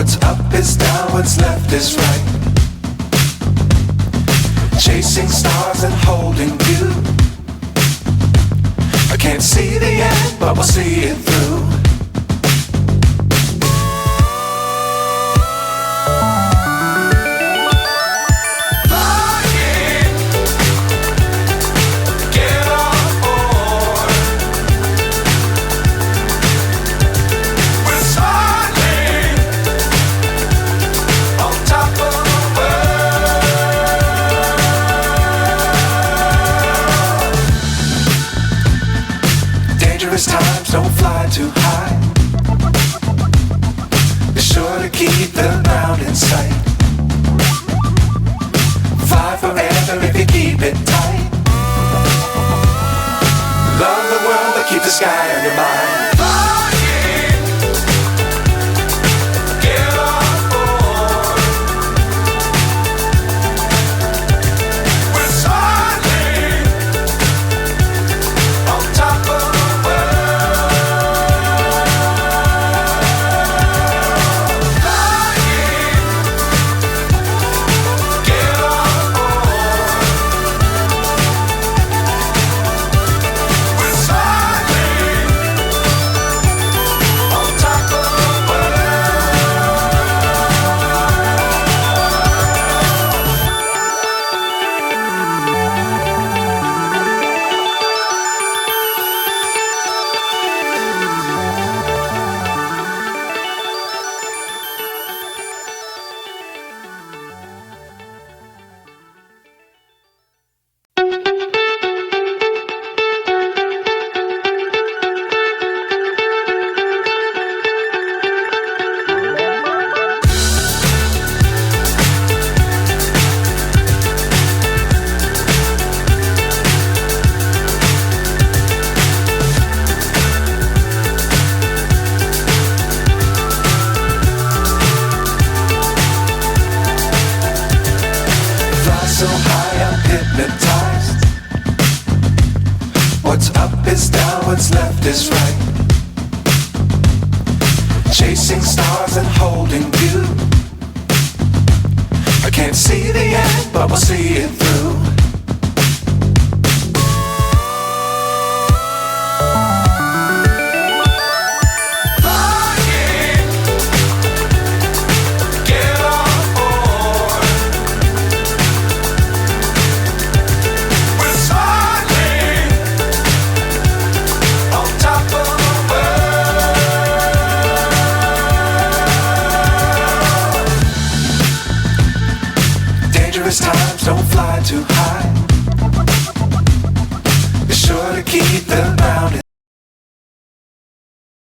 What's up is down, what's left is right. Chasing stars and holding you. I can't see the end, but we'll see it through. Times don't fly too high. Be sure to keep the ground in sight. Fly forever if you keep it tight. Love the world but keep the sky on your mind. So high I'm hypnotized. What's up is down, what's left is right. Chasing stars and holding you. I can't see the end, but we'll see it through. Times don't fly too high. Be sure to keep the ground